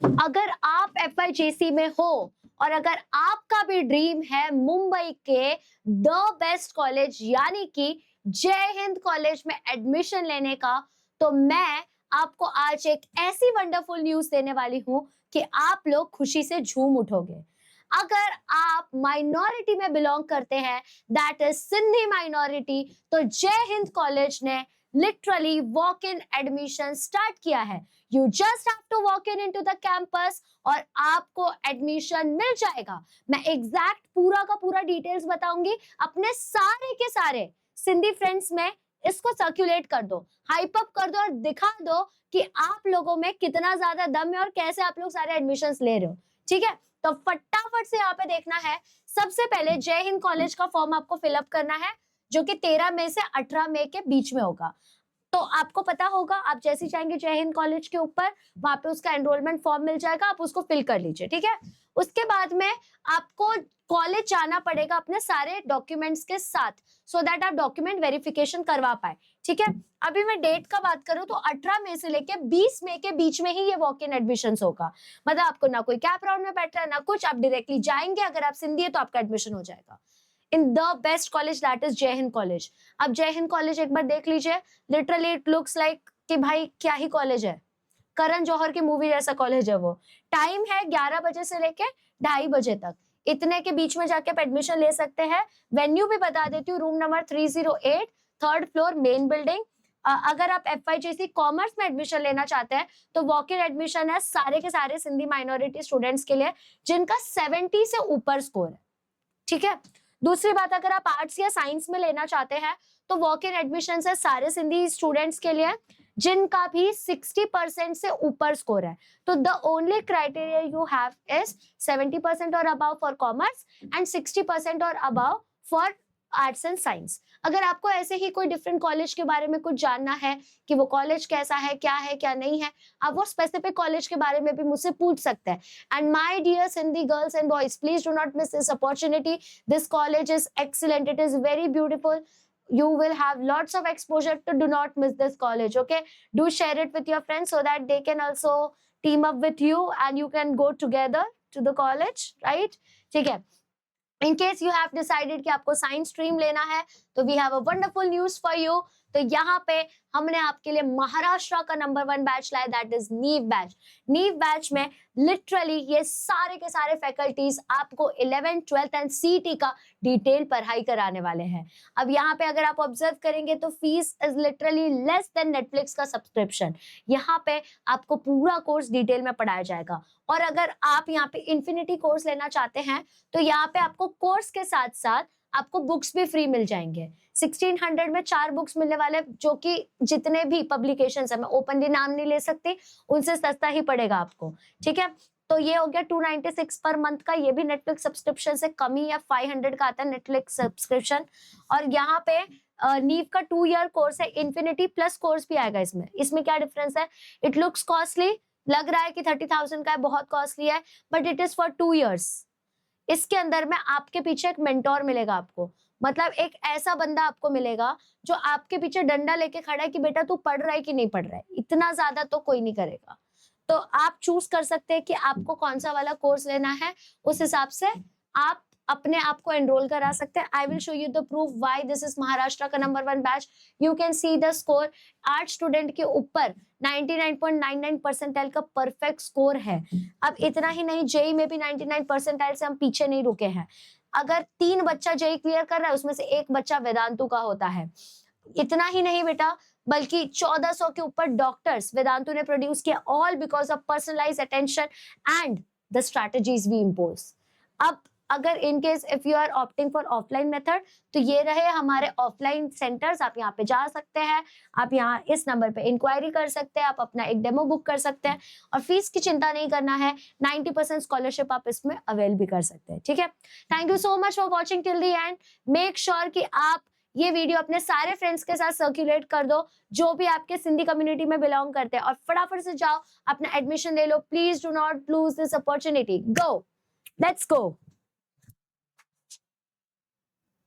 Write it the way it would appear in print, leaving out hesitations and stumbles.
अगर आप FYJC में हो और अगर आपका भी ड्रीम है मुंबई के द बेस्ट कॉलेज यानी कि जय हिंद कॉलेज में एडमिशन लेने का, तो मैं आपको आज एक ऐसी वंडरफुल न्यूज देने वाली हूं कि आप लोग खुशी से झूम उठोगे। अगर आप माइनॉरिटी में बिलोंग करते हैं, दैट इज सिंधी माइनॉरिटी, तो जय हिंद कॉलेज ने literally walk in admission start किया है। You just have to walk in into the campus और आपको एडमिशन मिल जाएगा। मैं एग्जैक्ट पूरा का पूरा डिटेल्स बताऊंगी। अपने सारे के सारे सिंधी फ्रेंड्स में इसको सर्कुलेट कर दो, हाइप अप कर दो और दिखा दो कि आप लोगों में कितना ज्यादा दम है और कैसे आप लोग सारे एडमिशंस ले रहे हो। ठीक है, तो फटाफट से यहाँ पे देखना है। सबसे पहले जय हिंद कॉलेज का फॉर्म आपको फिलअप करना है, जो कि 13 मई से 18 मई के बीच में होगा। तो आपको पता होगा, आप जैसे जाएंगे जय हिंद कॉलेज के ऊपर, वहां पे उसका एनरोलमेंट फॉर्म मिल जाएगा, आप उसको फिल कर लीजिए। ठीक है, उसके बाद में आपको कॉलेज जाना पड़ेगा अपने सारे डॉक्यूमेंट्स के साथ, सो दैट आप डॉक्यूमेंट वेरिफिकेशन करवा पाए। ठीक है, अभी मैं डेट का बात करूं तो 18 मई से लेके 20 मई के बीच में ही ये वॉक इन एडमिशन होगा। मतलब आपको ना कोई कैप राउंड में बैठ रहा है ना कुछ, आप डायरेक्टली जाएंगे। अगर आप सिंधी है तो आपका एडमिशन हो जाएगा in the best college, that is जय हिंद कॉलेज। अब जय हिंद कॉलेज एक बार देख लीजिए, लिटरली इट लुक्स लाइक कि भाई क्या ही कॉलेज है, करण जौहर की मूवी जैसा कॉलेज है वो। टाइम है 11 बजे से लेके 2:30 बजे तक, इतने के बीच में जाके आप एडमिशन ले सकते हैं। वेन्यू भी बता देती हूँ, room number 308, 3rd floor, main building. अगर आप FYJC कॉमर्स में एडमिशन लेना चाहते हैं तो वॉक इन एडमिशन है सारे के सारे सिंधी माइनॉरिटी स्टूडेंट्स के लिए जिनका 70 से ऊपर स्कोर है। ठीक है, दूसरी बात, अगर आप आर्ट्स या साइंस में लेना चाहते हैं तो वॉक इन एडमिशन है सारे सिंधी स्टूडेंट्स के लिए जिनका भी 60% से ऊपर स्कोर है। तो the only criteria you have is 70% और अबव फॉर कॉमर्स एंड 60% और above for arts and science. अगर आपको ऐसे ही कोई डिफरेंट कॉलेज के बारे में कुछ जानना है कि वो कॉलेज कैसा है क्या नहीं है, आप वो स्पेसिफिक कॉलेज के बारे में भी मुझसे पूछ सकते हैं। And my dear Sindhi girls and boys, please do not miss this opportunity. This college is excellent, it is very beautiful, you will have lots of exposure, to do not miss this college. Okay, do share it with your friends so that they can also team up with you and you can go together to the college, right? ठीक है, in case you have decided कि आपको science stream लेना है तो we have a wonderful news for you। तो यहाँ पे हमने आपके लिए महाराष्ट्र का नंबर 1 बैच लाया, दैट इज नीव बैच। नीव बैच में लिटरली ये सारे के सारे फैकल्टीज आपको 11th 12th एंड CT का डिटेल पढ़ाई कराने वाले हैं। अब यहाँ पे अगर आप ऑब्जर्व करेंगे तो fees is literally less than Netflix का सब्सक्रिप्शन। यहाँ पे आपको पूरा कोर्स डिटेल में पढ़ाया जाएगा। और अगर आप यहाँ पे इन्फिनिटी कोर्स लेना चाहते हैं तो यहाँ पे आपको कोर्स के साथ साथ आपको बुक्स भी फ्री मिल जाएंगे। 1600 में 4 बुक्स मिलने वाले, जो कि जितने भी पब्लिकेशंस है, मैं ओपनली नाम नहीं ले सकती, उनसे सस्ता ही पड़ेगा आपको। ठीक है, तो ये हो गया 296 पर मंथ का, ये भी नेटफ्लिक्स सब्सक्रिप्शन से कम ही है, 500 का आता है नेटफ्लिक्स सब्सक्रिप्शन। और यहाँ पे नीव का 2 ईयर कोर्स है, इन्फिनिटी प्लस कोर्स भी आएगा इसमें। इसमें क्या डिफरेंस है, इट लुक्स कॉस्टली, लग रहा है कि 30,000 का है, बहुत कॉस्टली है, but it is for 2 years. इसके अंदर में आपके पीछे एक मेंटोर मिलेगा आपको, मतलब एक ऐसा बंदा आपको मिलेगा जो आपके पीछे डंडा लेके खड़ा है कि बेटा तू पढ़ रहा है कि नहीं पढ़ रहा है। इतना ज्यादा तो कोई नहीं करेगा। तो आप चूज कर सकते हैं कि आपको कौन सा वाला कोर्स लेना है, उस हिसाब से आप अपने आप को एनरोल करा सकते हैं। I will show you the proof why this is Maharashtra का number 1 batch. You can see the score, art student के ऊपर 99.99 परसेंटाइल का परफेक्ट स्कोर है। अब इतना ही नहीं, जेई में भी 99 परसेंटाइल से हम पीछे नहीं रुके हैं। अगर 3 बच्चा जेई क्लियर कर रहा है उसमें से 1 बच्चा वेदांतु का होता है। इतना ही नहीं बेटा, बल्कि 1400 के ऊपर डॉक्टर्स वेदांतु ने प्रोड्यूस किया, all because of personalized attention and the strategies we impose. अब अगर in case if you are opting for offline method तो ये रहे हमारे ऑफलाइन सेंटर्स, आप यहाँ पे जा सकते हैं, आप यहाँ इस नंबर पे इंक्वायरी कर सकते हैं, आप अपना एक डेमो बुक कर सकते हैं और फीस की चिंता नहीं करना है। 90% स्कॉलरशिप आप इसमें अवेल भी कर सकते हैं। ठीक है, thank you so much for watching till the end. Make sure कि आप ये वीडियो अपने सारे फ्रेंड्स के साथ सर्कुलेट कर दो जो भी आपके सिंधी कम्युनिटी में बिलोंग करते हैं, और फटाफट से जाओ अपना एडमिशन ले लो। Please do not lose this opportunity. Go, let's go.